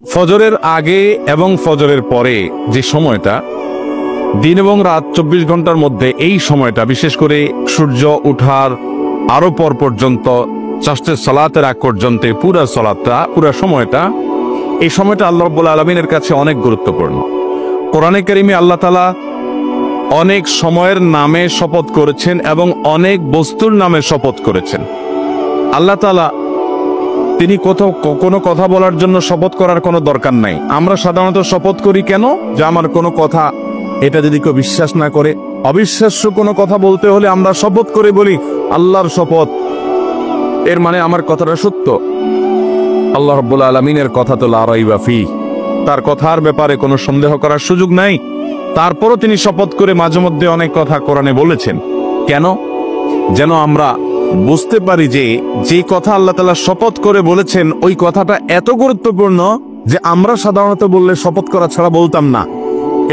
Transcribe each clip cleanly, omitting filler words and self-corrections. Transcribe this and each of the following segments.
ফজরের আগে এবং ফজরের পরে যে সময়টা, দিন এবং রাত 24 ঘন্টার মধ্যে এই সময়টা, বিশেষ করে সূর্য ওঠার আরো পর পর্যন্ত চাষের সালাতের আগ পর্যন্ত পুরা সময়টা, এই সময়টা আল্লাহ রাব্বুল আলামিনের কাছে অনেক গুরুত্বপূর্ণ। কোরআনে কারিমে আল্লাহ তাআলা অনেক সময়ের নামে শপথ করেছেন এবং অনেক বস্তুর নামে শপথ করেছেন। আল্লাহ তাআলা তিনি কোনো কথা বলার জন্য শপথ করার কোনো দরকার নাই। আমরা সাধারণত শপথ করি কেন? যে আমার কোনো কথা এটা যদি কেউ বিশ্বাস না করে, অবিশ্বাস্য কোনো কথা বলতে হলে আমরা শপথ করে বলি আল্লাহর শপথ, এর মানে আমার কথাটা সত্য। আল্লাহ রাব্বুল আলামিনের কথা তো লা রাইবা ফি, তার কথার ব্যাপারে কোনো সন্দেহ করার সুযোগ নাই। তারপরও তিনি শপথ করে মাঝে মধ্যে অনেক কথা কোরআনে বলেছেন। কেন? যেন আমরা বুঝতে পারি যে যে কথা আল্লাহ তাআলা শপথ করে বলেছেন ওই কথাটা এত গুরুত্বপূর্ণ যে আমরা সাধারণত বললে শপথ করা ছাড়া বলতাম না।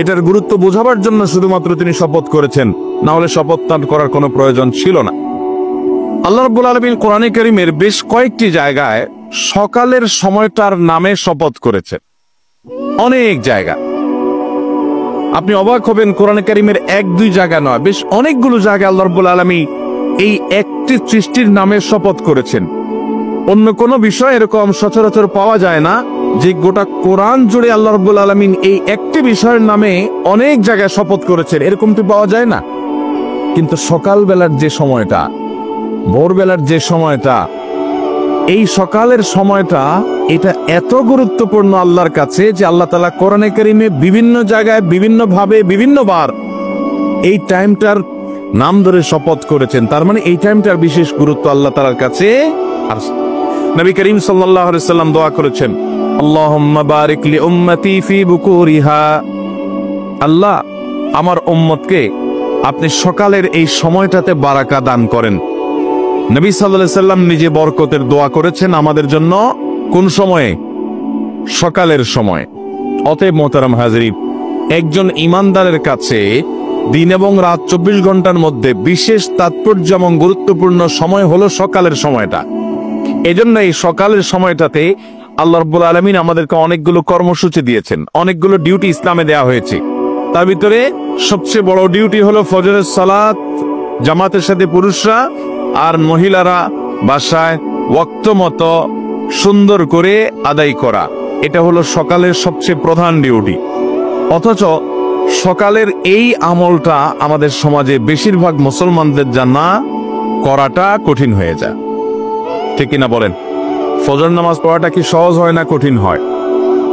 এটার গুরুত্ব বোঝাবার জন্য শুধুমাত্র তিনি শপথ করেছেন, না হলে শপথ করার কোনো প্রয়োজন ছিল না। আল্লাহ রাব্বুল আলামিন কোরআনে কারীমের বেশ কয়েকটি জায়গায় সকালের সময়টার নামে শপথ করেছেন। অনেক জায়গা, আপনি অবাক হবেন, কোরআনে কারীমের এক দুই জায়গা নয়, বেশ অনেকগুলো জায়গায় আল্লাহ রাব্বুল আলামিন এই একটি সৃষ্টির নামে শপথ করেছেন। অন্য কোনো বিষয় এরকম সচরাচর পাওয়া যায় না যে গোটা কোরআন জুড়ে আল্লাহ রাব্বুল আলামিন এই একটি বিষয়ের নামে অনেক জায়গায় শপথ করেছেন, এরকমটি পাওয়া যায় না। কিন্তু সকালবেলার যে সময়টা, ভোরবেলার যে সময়টা, এই সকালের সময়টা এটা এত গুরুত্বপূর্ণ আল্লাহর কাছে যে আল্লাহ তাআলা কোরআনে কারীমে বিভিন্ন জায়গায় বিভিন্নভাবে বিভিন্নবার এই টাইমটার নাম ধরে শপথ করেছেন। তার মানে এই টাইমটার বিশেষ গুরুত্ব আল্লাহ তাআলার কাছে। আর নবী করিম সাল্লাল্লাহু আলাইহি সাল্লাম দোয়া করেছেন, আল্লাহুম্মা বারিক লি উম্মতি ফি বুকুরিহা, আল্লাহ আমার উম্মতকে আপনি সকালের এই সময়টাতে বারাকা দান করেন। নবী সাল্লাল্লাহু আলাইহি সাল্লাম নিজে বরকতের দোয়া করেছেন আমাদের জন্য। কোন সময়ে? সকালের সময়। অতএব মোহতারাম হাজরিন, একজন ইমানদারের কাছে দিন এবং রাত 24 ঘন্টার মধ্যে বিশেষ তাৎপর্য এবং গুরুত্বপূর্ণ সময় হলো সকালের সময়টা। এজন্য এই সকালের সময়টাতে আল্লাহ রাব্বুল আলামিন আমাদেরকে অনেকগুলো কর্মসূচি দিয়েছেন, অনেকগুলো ডিউটি ইসলামে দেয়া হয়েছে। তার ভিতরে সবচেয়ে বড় ডিউটি হলো ফজরের সালাত জামাতের সাথে পুরুষরা আর মহিলারা বাসায় ওয়াক্ত মতো সুন্দর করে আদায় করা। এটা হলো সকালের সবচেয়ে প্রধান ডিউটি। অথচ সকালের এই আমলটা আমাদের সমাজে বেশিরভাগ মুসলমানদের জানা করাটা কঠিন হয়ে যায়। ঠিক কিনা বলেন? ফজর নামাজ পড়াটা কি সহজ হয় না কঠিন হয়?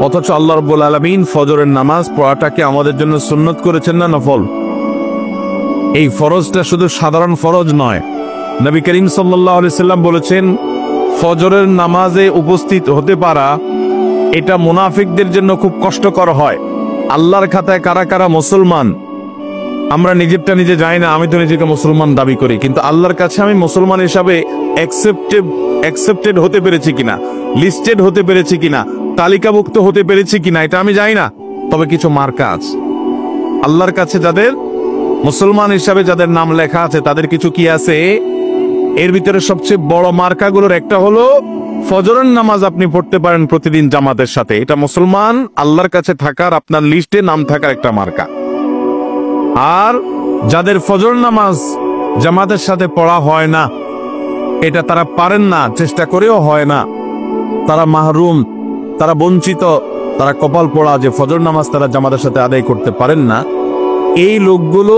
অথচ আল্লাহ রাব্বুল আলামিন ফজরের নামাজ পড়াটাকে আমাদের জন্য সুন্নত করেছেন না নফল? এই ফরজটা শুধু সাধারণ ফরজ নয়। নবী করিম সাল্লাল্লাহু আলাইহি সাল্লাম বলেছেন, ফজরের নামাজে উপস্থিত হতে পারা এটা মুনাফিকদের জন্য খুব কষ্টকর হয়। আল্লাহর খাতায় কারা কারা মুসলমান আমরা নিজেরটা নিজে জানি না। আমি তো নিজেকে মুসলমান দাবি করি, কিন্তু আল্লাহর কাছে আমি মুসলমান হিসাবে অ্যাকসেপ্টেড হতে পেরেছি কিনা, লিস্টেড হতে পেরেছি কিনা, তালিকাভুক্ত হতে পেরেছি কিনা এটা আমি জানি না। তবে কিছু মার্কা আছে আল্লাহর কাছে, যাদের মুসলমান হিসাবে যাদের নাম লেখা আছে তাদের কিছু কি আছে। এর ভিতরে সবচেয়ে বড় মার্কাগুলোর একটা হলো ফজরের নামাজ আপনি পড়তে পারেন প্রতিদিন জামাতের সাথে। এটা মুসলমান আল্লাহর কাছে থাকার, আপনার লিস্টে নাম থাকার একটা মার্কা। আর যাদের ফজর নামাজ জামাতের সাথে পড়া হয় না, এটা তারা পারেন না, চেষ্টা করেও হয় না, তারা মাহরুম, তারা বঞ্চিত, তারা কপাল পোড়া যে ফজর নামাজ তারা জামাতের সাথে আদায় করতে পারেন না। এই লোকগুলো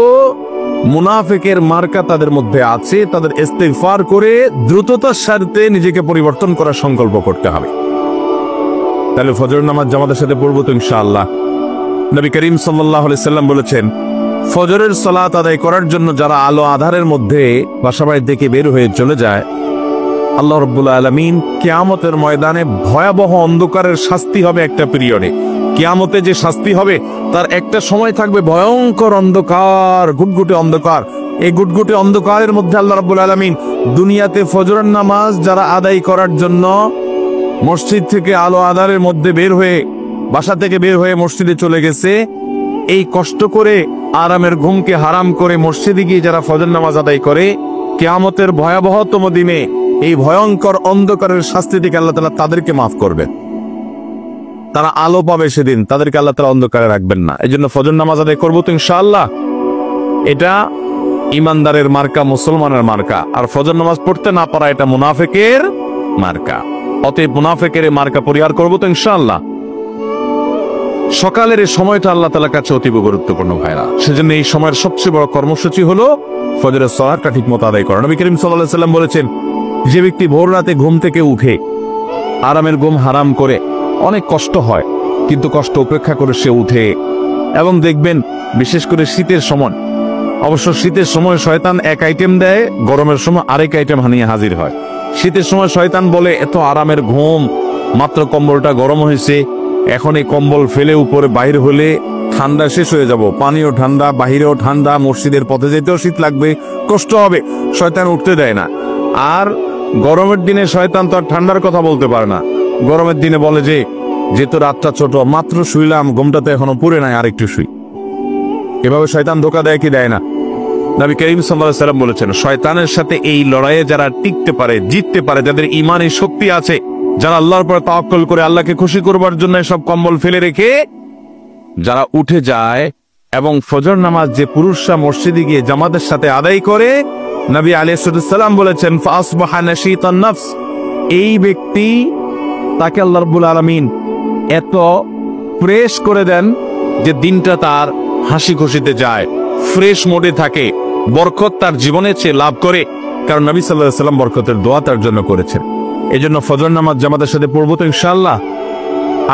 মুনাফিকের মার্কা তাদের মধ্যে আছে। তাদের ইস্তিগফার করে দ্রুততার সাথে নিজেকে পরিবর্তন করার সংকল্প করতে হবে। তাহলে ফজর নামাজ জামাতের সাথে পড়বো তো ইনশাআল্লাহ। নবী করিম সাল্লাল্লাহু আলাইহি সাল্লাম বলেছেন, ফজরের সালাত আদায় করার জন্য যারা আলো আধারের মধ্যে বাসাবাড়ি থেকে বের হয়ে চলে যায়, আল্লাহ রাব্বুল আলামিন কিয়ামতের ময়দানে ভয়াবহ অন্ধকারের শাস্তি হবে একটা পিরিয়ডে। কিয়ামতে যে শাস্তি হবে তার একটা সময় থাকবে ভয়ঙ্কর অন্ধকার, গুটগুটে অন্ধকার। এই গুটগুটে অন্ধকারের মধ্যে আল্লাহ রাব্বুল আলামিন দুনিয়াতে ফজরের নামাজ যারা আদায় করার জন্য মসজিদ থেকে আলো আধারের মধ্যে বের হয়ে, বাসা থেকে বের হয়ে মসজিদে চলে গেছে, এই কষ্ট করে আরামের ঘুমকে হারাম করে মসজিদে গিয়ে যারা ফজর নামাজ আদায় করে, কিয়ামতের ভয়াবহতম দিনে এই ভয়ঙ্কর অন্ধকারের শাস্তি থেকে আল্লাহ তাআলা তাদেরকে মাফ করবেন। তারা আলো পাবে সেদিন, তাদেরকে আল্লাহ তাআলা অন্ধকারে রাখবেন না। এই জন্য ফজর নামাজ আদায় করবো তো ইনশাআল্লাহ। এটা ইমানদারের মার্কা, মুসলমানের মার্কা। আর ফজর নামাজ পড়তে না পারা এটা মুনাফিকের মার্কা। অতএব মুনাফিকের মার্কা পরিহার করবো তো ইনশাআল্লাহ। সকালের এই সময়টা আল্লাহ তাআলার কাছে অতীব গুরুত্বপূর্ণ ভাইরা। সেজন্য এই সময়ের সবচেয়ে বড় কর্মসূচি হলো ফজরের সালাতটা ঠিক মতো আদায় করা। নবী করিম সাল্লাল্লাহু আলাইহি সাল্লাম বলেছেন, যে ব্যক্তি ভোর রাতে ঘুম থেকে উঠে আরামের ঘুম হারাম করে, অনেক কষ্ট হয় কিন্তু কষ্ট উপেক্ষা করে সে উঠে, এবং দেখবেন বিশেষ করে শীতের সময়, অবশ্য শীতের সময় শয়তান এক আইটেম দেয়, গরমের সময় আরেক আইটেম হানিয়ে হাজির হয়। শীতের সময় শয়তান বলে এত আরামের ঘুম, মাত্র কম্বলটা গরম হয়েছে, এখন এই কম্বল ফেলে উপরে বাইর হলে ঠান্ডা শেষ হয়ে যাব, পানিও ঠান্ডা, বাহিরেও ঠান্ডা, মসজিদের পথে যেতেও শীত লাগবে, কষ্ট হবে, শয়তান উঠতে দেয় না। আর গরমের দিনে শয়তান তো আর ঠান্ডার কথা বলতে পারে না, গরমের দিনে বলে যে যেহেতু রাতটা ছোট, মাত্র শুইলাম, ঘুমটাতে এখনো পুরে নাই, আরেকটু শুই। এভাবে শয়তান ধোকা দেয় কি দেয় না? নবী করিম সাল্লাল্লাহু আলাইহি সাল্লাম বলেছেন, শয়তানের সাথে এই লড়াইয়ে যারা টিকতে পারে, জিততে পারে, যাদের ঈমানের শক্তি আছে, যারা আল্লাহর উপর তাওয়াক্কুল করে আল্লাহকে খুশি করবার জন্য সব কম্বল ফেলে রেখে যারা উঠে যায়, এবং ফজর নামাজ যে পুরুষরা মসজিদে গিয়ে জামাতের সাথে আদায় করে, নবী আলাইহিস সালাম বলেছেন, ফাসবাহা নাশীতান নাফস, এই ব্যক্তি তাকে আল্লাহ রাব্বুল আলামিন এত ফ্রেশ করে দেন যে দিনটা তার হাসি খুশিতে যায়, ফ্রেশ মোডে থাকে, বরকত তার জীবনে চেয়ে লাভ করে। কারণ নবী সাল্লাল্লাহু আলাইহি সাল্লাম বরকতের দোয়া তার জন্য করেছেন। এজন্য ফজর নামাজ জামাতের সাথে পড়বো তো ইনশাআল্লাহ।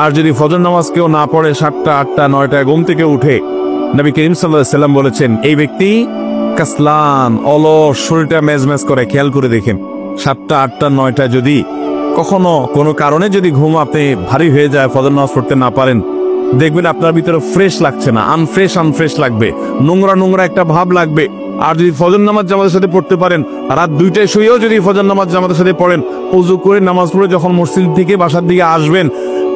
আর যদি ফজর নামাজ কেউ না পড়ে, 7টা 8টা 9টায় ঘুম থেকে উঠে, নবী করিম সাল্লাল্লাহু আলাইহি সাল্লাম বলেছেন, এই ব্যক্তি কাসলান, অলস, শরীরটা মেজমেজ করে। খেয়াল করে দেখেন, 7টা 8টা 9টায় যদি কখনো কোনো কারণে যদি ঘুম আপনি ভারী হয়ে যায়, ফজর নামাজ পড়তে না পারেন, দেখবেন আপনার ভিতরে ফ্রেশ লাগছে না, আনফ্রেশ লাগবে, নোংরা একটা ভাব লাগবে। আর যদি ফজর নামাজ জামাতের সাথে পড়তে পারেন, রাত 2টায় শুয়েও যদি ফজর নামাজ জামাতের সাথে পড়েন, ওযু করে নামাজ পড়ে যখন মসজিদ থেকে বাসার দিকে আসবেন,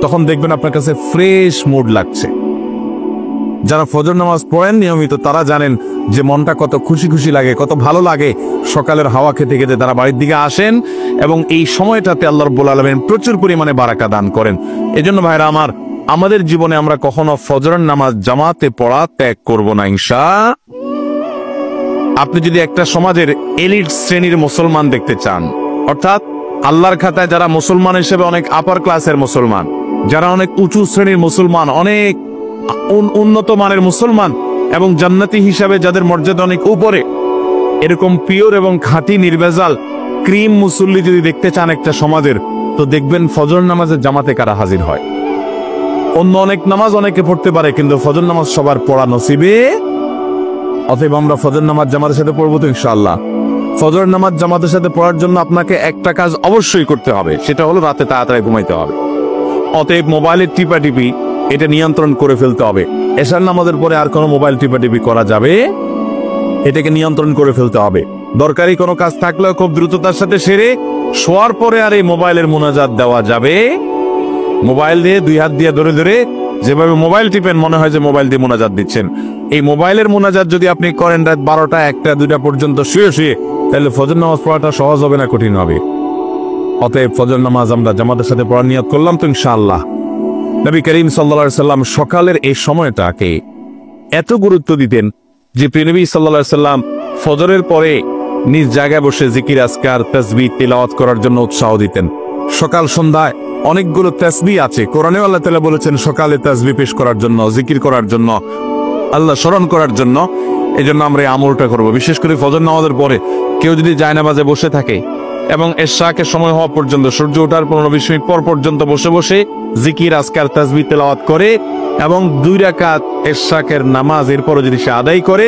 তখন দেখবেন আপনার কাছে ফ্রেশ মুড লাগছে। যারা ফজর নামাজ পড়েন নিয়মিত, তারা জানেন যে মনটা কত খুশি খুশি লাগে, কত ভালো লাগে। সকালের হাওয়া খেতে খেতে তারা বাড়ির দিকে আসেন, এবং এই সময়টাতে আল্লাহ রাব্বুল আলামিন প্রচুর পরিমাণে বারাকা দান করেন। এজন্য ভাইরা আমার, আমাদের জীবনে আমরা কখনো ফজরের নামাজ জামাতে পড়া ত্যাগ করব না ইনশাআল্লাহ। আপনি যদি একটা সমাজের এলিট শ্রেণীর মুসলমান দেখতে চান, অর্থাৎ আল্লাহর খাতায় যারা মুসলমান হিসেবে অনেক আপার ক্লাসের মুসলমান, যারা অনেক উঁচু শ্রেণীর মুসলমান, অনেক উন্নত মানের মুসলমান, এবং জান্নাতি হিসাবে যাদের মর্যাদা অনেক উপরে, এরকম পিওর এবং খাঁটি নির্ভেজাল ক্রিম মুসল্লি যদি দেখতে চান একটা সমাজের, তো দেখবেন ফজর নামাজের জামাতে কারা হাজির হয়। অন্য অনেক নামাজ অনেকে পড়তে পারে, কিন্তু ফজর নামাজ সবার পড়া নসিবে। অতএব আমরা ফজর নামাজ জামাতের সাথে পড়বো তো ইনশাআল্লাহ। ফজর নামাজ জামাতের সাথে পড়ার জন্য আপনাকে একটা কাজ অবশ্যই করতে হবে, সেটা হলো রাতে তাড়াতাড়ি ঘুমাইতে হবে। অতএব মোবাইলের টিপাটিপি এটা নিয়ন্ত্রণ করে ফেলতে হবে। এশার নামাজের পরে আর কোনো মোবাইল টিপাটিপি করা যাবে, এটাকে নিয়ন্ত্রণ করে ফেলতে হবে। দরকারি কোনো কাজ থাকলেও খুব দ্রুততার সাথে সেরে শোয়ার পরে আর এই মোবাইলের মুনাজাত দেওয়া যাবে। মোবাইল দিয়ে 2 হাত দিয়ে ধরে ধরে যেভাবে মোবাইল টিপেন, মনে হয় যে মোবাইল দিয়ে মুনাজাত দিচ্ছেন। এই মোবাইলের মুনাজাত যদি আপনি করেন রাত 12টা 1টা 2টা পর্যন্ত শুয়ে, তাহলে ফজর নামাজ পড়াটা সহজ হবে না কঠিন হবে? অতএব ফজর নামাজ আমরা জামাতের সাথে পড়ার নিয়ত করলাম তো ইনশাআল্লাহ। নবী করিম সাল্লাল্লাহু আলাইহি সাল্লাম সকালের এই সময়টাকে এত গুরুত্ব দিতেন যে নবী সাল্লাল্লাহু আলাইহি সাল্লাম ফজরের পরে নিজ জায়গায় বসে জিকির, আজকার, তাসবিহ তিলাওয়াত করার জন্য উৎসাহ দিতেন। সকাল সন্ধ্যায় অনেকগুলো তাসবিহ আছে, কোরআনে আল্লাহ তাআলা বলেছেন সকালে তাসবিহ পেশ করার জন্য, জিকির করার জন্য, আল্লাহ স্মরণ করার জন্য। এজন্য আমরা এই আমলটা করব। বিশেষ করে ফজর নামাজের পরে কেউ যদি জায়নামাজে বসে থাকে এবং এশাকের সময় হওয়া পর্যন্ত, সূর্য ওঠার 15-20 মিনিট পর পর্যন্ত বসে বসে জিকির, আজকার, তাসবিহ তেলাওয়াত করে, এবং 2 রাকাত এশাকের নামাজ এরপর যদি সে আদায় করে,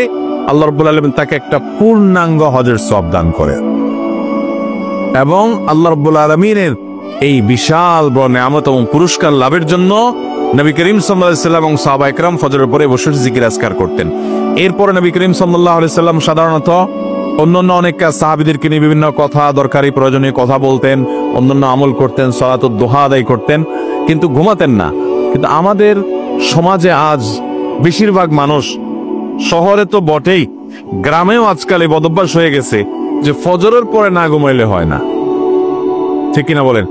আল্লাহ রাব্বুল আলামিন তাকে একটা পূর্ণাঙ্গ হজের সওয়াব দান করে। এবং আল্লাহ রাব্বুল আলামিনের এই বিশাল বড় নিয়ামত এবং পুরস্কার লাভের জন্য নবী করিম সাল্লাল্লাহু আলাইহি সাল্লাম এবং সাহাবা একরাম ফজরের পরে বসে জিকির আজকার করতেন। এরপরে নবী করিম সাল্লাল্লাহু আলাইহি সাল্লাম সাধারণত অন্যান্য অনেক সাহাবীদেরকে নিয়ে বিভিন্ন কথা, দরকারি প্রয়োজনীয় কথা বলতেন, অন্যান্য আমল করতেন, সালাতুদ দুহা আদায় করতেন, কিন্তু ঘুমাতেন না। কিন্তু আমাদের সমাজে আজ বেশিরভাগ মানুষ, শহরে তো বটেই, গ্রামেও আজকাল এই বদভ্যাস হয়ে গেছে যে ফজরের পরে না ঘুমাইলে হয় না। ঠিক কিনা বলেন?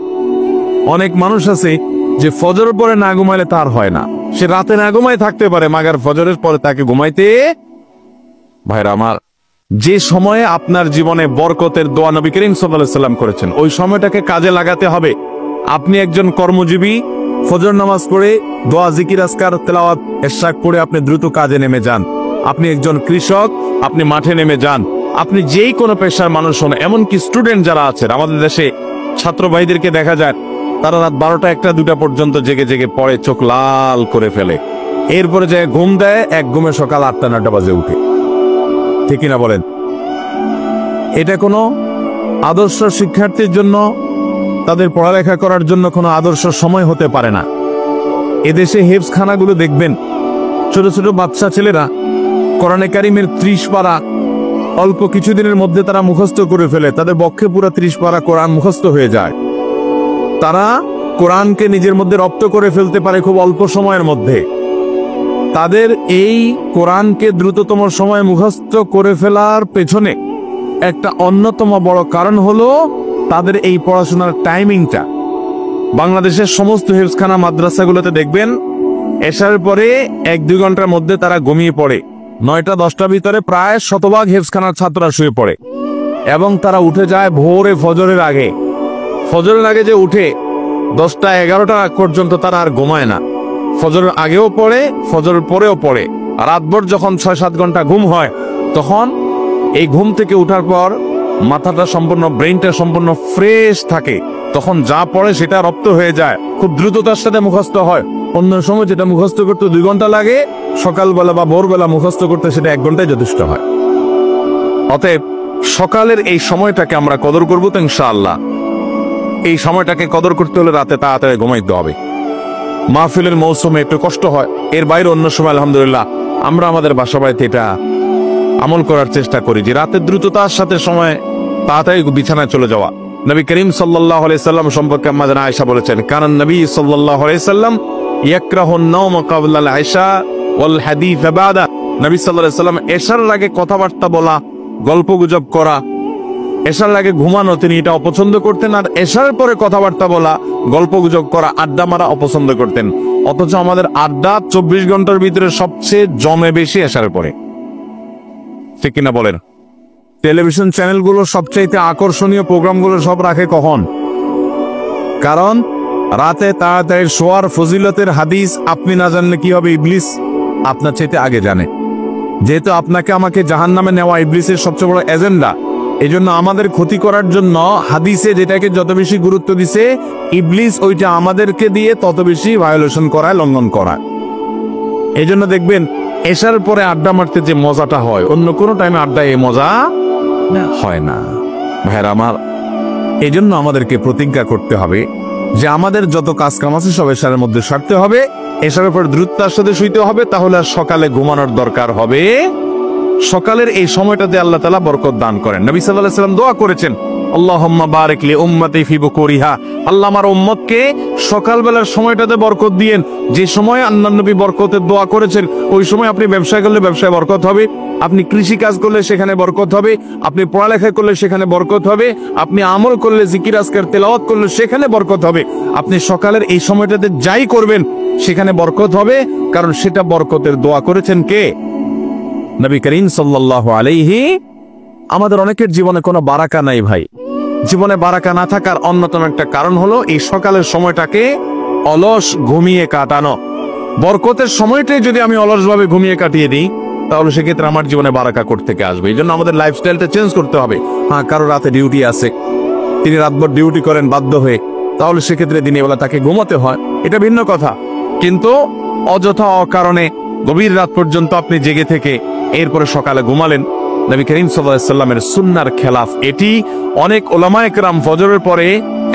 অনেক মানুষ আছে যে ফজরের পরে না ঘুমাইলে তার হয় না। সে রাতে না ঘুমাই থাকতে পারে, মাগার ফজরের পরে তাকে ঘুমাইতে। ভাইরা আমার, যে সময়ে আপনার জীবনে বরকতের দোয়া নবী করিম সাল্লাল্লাহু আলাইহি সাল্লাম করেছেন, ওই সময়টাকে কাজে লাগাতে হবে। আপনি একজন কর্মজীবী, ফজর নামাজ পড়ে দোয়া জিকির আজকার তেলাওয়াত ইরশাদ করে আপনি দ্রুত কাজে নেমে যান। আপনি একজন কৃষক, আপনি মাঠে নেমে যান। আপনি যেই কোনো পেশার মানুষ হন, এমনকি স্টুডেন্ট যারা আছেন আমাদের দেশে, ছাত্র ভাইদেরকে দেখা যায় তারা রাত 12টা 1টা 2টা পর্যন্ত জেগে জেগে পড়ে, চোখ লাল করে ফেলে, এরপরে যে ঘুম দেয়, এক ঘুমে সকাল 8টা 9টা বাজে উঠে। ঠিক কিনা বলেন? এটা কোনো আদর্শ শিক্ষার্থীর জন্য, তাদের পড়ালেখা করার জন্য কোনো আদর্শ সময় হতে পারে না। এদেশে হেফজখানাগুলো দেখবেন, ছোট ছোট বাচ্চা ছেলেরা কোরআনে কারিমের 30 পারা অল্প কিছুদিনের মধ্যে তারা মুখস্থ করে ফেলে। তাদের পক্ষে পুরো 30 পারা কোরআন মুখস্থ হয়ে যায়। তারা কোরআনকে নিজের মধ্যে রপ্ত করে ফেলতে পারে খুব অল্প সময়ের মধ্যে। তাদের এই কোরআনকে দ্রুততম সময়ে মুখস্থ করে ফেলার পেছনে একটা অন্যতম বড় কারণ হলো তাদের এই পড়াশোনার টাইমিংটা। বাংলাদেশের সমস্ত হেফজখানা মাদ্রাসাগুলোতে দেখবেন এশার পরে 1-2 ঘন্টার মধ্যে তারা ঘুমিয়ে পড়ে। 9টা 10টার ভিতরে প্রায় শতভাগ হেফজখানার ছাত্ররা শুয়ে পড়ে এবং তারা উঠে যায় ভোরে ফজরের আগে। ফজরের আগে যে উঠে 10টা 11টা পর্যন্ত তারা আর ঘুমায় না। ফজরের আগেও পড়ে, ফজরের পরেও পড়ে। আর রাতভর যখন 6-7 ঘন্টা ঘুম হয়, তখন এই ঘুম থেকে উঠার পর মাথাটা সম্পূর্ণ, ব্রেইনটা সম্পূর্ণ ফ্রেশ থাকে। তখন যা পড়ে সেটা রপ্ত হয়ে যায়, খুব দ্রুততার সাথে মুখস্থ হয়। অন্য সময় যেটা মুখস্থ করতে 2 ঘন্টা লাগে, সকালবেলা বা ভোরবেলা মুখস্থ করতে সেটা 1 ঘন্টায় যথেষ্ট হয়। অতএব সকালের এই সময়টাকে আমরা কদর করবো তো ইনশাআল্লাহ। এই সময়টাকে কদর করতে হলে রাতে তাড়াতাড়ি ঘুমাইতে হবে। মাহফিলের মৌসুমে একটু কষ্ট হয়, এর বাইরে অন্য সময় আলহামদুলিল্লাহ আমরা আমাদের বাসা বাড়িতে এটা আমল করার চেষ্টা করি যে রাতে দ্রুততার সাথে সময় তাড়াতাড়ি বিছানায় চলে যাওয়া। নবী করিম সাল্লাল্লাহু আলাইহি সাল্লাম সম্পর্কে আম্মা জানা আয়েশা বলেছেন, কানান নবী সাল্লাল্লাহু আলাইহি সাল্লাম ইয়াকরাহুন নাওম ক্বাবলা আল ইশা ওয়াল হাদিস বাদা। নবী সাল্লাল্লাহু আলাইহি সাল্লাম এশার আগে কথাবার্তা বলা, গল্পগুজব করা, এশার আগে ঘুমানো তিনি এটা অপছন্দ করতেন। আর এশার পরে কথাবার্তা বলা, গল্পগুজব করা, আড্ডা মারা অপছন্দ করতেন। অথচ আমাদের আড্ডা 24 ঘন্টার ভিতরে সবচেয়ে জমে বেশি এশার পরে। ঠিক কিনা বলেন? টেলিভিশন চ্যানেলগুলো সবচাইতে আকর্ষণীয় প্রোগ্রামগুলো সব রাখে কখন? কারণ রাতে তাড়াতাড়ি শোয়ার ফজিলতের হাদিস আপনি না জানলে কি হবে, ইবলিস আপনার চাইতে আগে জানে। যেহেতু আপনাকে আমাকে জাহান্নামে নেওয়া ইবলিসের সবচেয়ে বড় এজেন্ডা, এই জন্য আমাদের ক্ষতি করার জন্য হাদিসে যেটাকে যত বেশি গুরুত্ব দিছে, ইবলিস ওইটা আমাদেরকে দিয়ে তত বেশি ভায়োলেশন করায়, লঙ্ঘন করায়। এই জন্য দেখবেন এশার পরে আড্ডা মারতে যে মজাটা হয়, অন্য কোনো টাইমে আড্ডায় এই মজা হয় না। ভাইরা আমার, এই জন্য আমাদেরকে প্রতিজ্ঞা করতে হবে যে আমাদের যত কাজ কাম আছে সব এশারের মধ্যে সারতে হবে, এশারের পর দ্রুততার সাথে শুইতে হবে, তাহলে আর সকালে ঘুমানোর দরকার হবে। সকালের এই সময়টাতে আল্লাহ তাআলা বরকত দান করেন। নবী সাল্লাল্লাহু আলাইহি সাল্লাম দোয়া করেছেন, আল্লাহুম্মা বারিক লি উম্মতি ফি বুকুরিহা, আল্লাহ আমার উম্মতকে সকালবেলার সময়টাতে বরকত দিয়েন। যে সময় আল্লাহ নবী বরকতের দোয়া করেছেন, ওই সময় আপনি ব্যবসা করলে ব্যবসায় বরকত হবে, আপনি কৃষি কাজ করলে সেখানে বরকত হবে, আপনি পড়ালেখা করলে সেখানে বরকত হবে, আপনি আমল করলে, জিকির আজকার তেলাওয়াত করলে সেখানে বরকত হবে। আপনি সকালের এই সময়টাতে যাই করবেন সেখানে বরকত হবে, কারণ সেটা বরকতের দোয়া করেছেন কে? নবী করিম সাল্লাল্লাহু আলাইহি। আমাদের অনেকের জীবনে কোনো বারাকা নাই ভাই। জীবনে বারাকা না থাকার অন্যতম একটা কারণ হলো এই সকালের সময়টাকে অলস ঘুমিয়ে কাটানো। বরকতের সময়টাই যদি আমি অলসভাবে ঘুমিয়ে কাটিয়ে দিই, তাহলে সেক্ষেত্রে আমার জীবনে বারাকা করতে থেকে আসবে। এই জন্য আমাদের লাইফস্টাইলটা চেঞ্জ করতে হবে। হ্যাঁ, কারো রাতে ডিউটি আছে, তিনি রাতভর ডিউটি করেন বাধ্য হয়ে, তাহলে সেক্ষেত্রে দিনের বেলা তাকে ঘুমাতে হয়, এটা ভিন্ন কথা। কিন্তু অযথা অকারণে গভীর রাত পর্যন্ত আপনি জেগে থেকে এরপরে সকালে ঘুমালেন, নবী করিম সাল্লাল্লাহু আলাইহি সাল্লামের সুন্নাহর খেলাফ। এটি অনেক ওলামায়ে কেরাম ফজরের পরে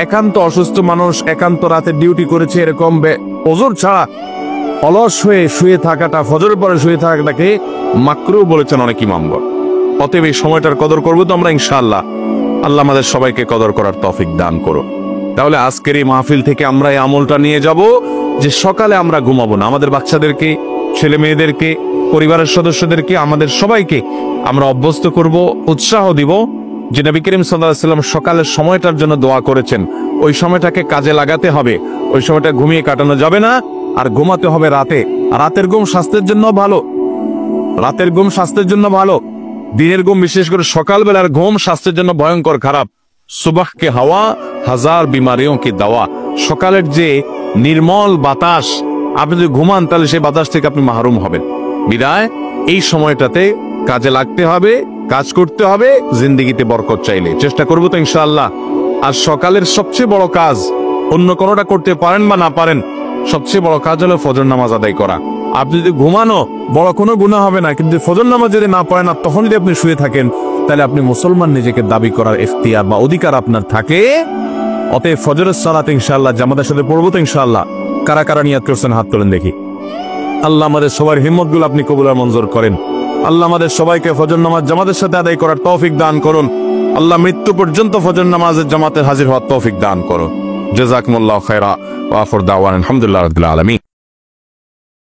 একান্ত অসুস্থ মানুষ, একান্ত রাতে ডিউটি করেছে, এরকম ওযর ছাড়া অলস হয়ে শুয়ে থাকাটা, ফজরের পরে শুয়ে থাকাটাকে মাকরুহ বলেছেন অনেক ইমামগণ। অতএব এই সময়টার কদর করবো তো আমরা ইনশাআল্লাহ। আল্লাহ আমাদের সবাইকে কদর করার তৌফিক দান করো। তাহলে আজকের এই মাহফিল থেকে আমরা এই আমলটা নিয়ে যাব যে সকালে আমরা ঘুমাবো না। আমাদের বাচ্চাদেরকে, ছেলে মেয়েদেরকে, পরিবারের সদস্যদেরকে, আমাদের সবাইকে আমরা অভ্যস্ত করব, উৎসাহ দিব যে নবী করিম সাল্লাল্লাহু আলাইহি ওয়াসাল্লাম সকালের সময়টার জন্য দোয়া করেছেন, ওই সময়টাকে কাজে লাগাতে হবে। ওই সময়টা ঘুমিয়ে কাটানো যাবে না, আর ঘুমাতে হবে রাতে। আর রাতের ঘুম স্বাস্থ্যের জন্য ভালো, রাতের ঘুম স্বাস্থ্যের জন্য ভালো। দিনের ঘুম, বিশেষ করে সকালবেলার ঘুম, স্বাস্থ্যের জন্য ভয়ঙ্কর খারাপ। সুবাহ কে হাওয়া হাজার বিমারিও কি দাওয়া। সকালের যে নির্মল বাতাস, আপনি যদি ঘুমান তাহলে সেই বাতাস থেকে আপনি মাহরুম হবেন। বিদায় এই সময়টাতে কাজে লাগতে হবে, কাজ করতে হবে, জিন্দেগিতে বরকত চাইলে। চেষ্টা করবো তো ইনশাআল্লাহ। আর সকালের সবচেয়ে বড় কাজ, অন্য কোনোটা করতে পারেন বা না পারেন, সবচেয়ে বড় কাজ হলো ফজর নামাজ আদায় করা। আপনি যদি ঘুমানো বড় কোনো গুনাহ হবে না, কিন্তু ফজর নামাজ যদি না পড়েন আর তখন যদি আপনি শুয়ে থাকেন, তাহলে আপনি মুসলমান নিজেকে দাবি করার ইখতিয়ার বা অধিকার আপনার থাকে। অতএব ফজরের সালাত ইনশাআল্লাহ জামাতের সাথে পড়বো তো ইনশাআল্লাহ। কারা কারা নিয়াত করছেন হাত তোলেন দেখি। আল্লাহ আমাদের সবার হিম্মতগুলো আপনি কবুল আর মঞ্জুর করেন। আল্লাহ আমাদের সবাইকে ফজর নামাজ জামাতের সাথে আদায় করার তৌফিক দান করুন। আল্লাহ মৃত্যু পর্যন্ত ফজর নামাজের জামাতে হাজির হওয়ার তৌফিক দান করুন। জাযাকুমুল্লাহু খায়রা ওয়া আখিরু দাওয়ানা আলহামদুলিল্লাহি রাব্বিল আলামিন।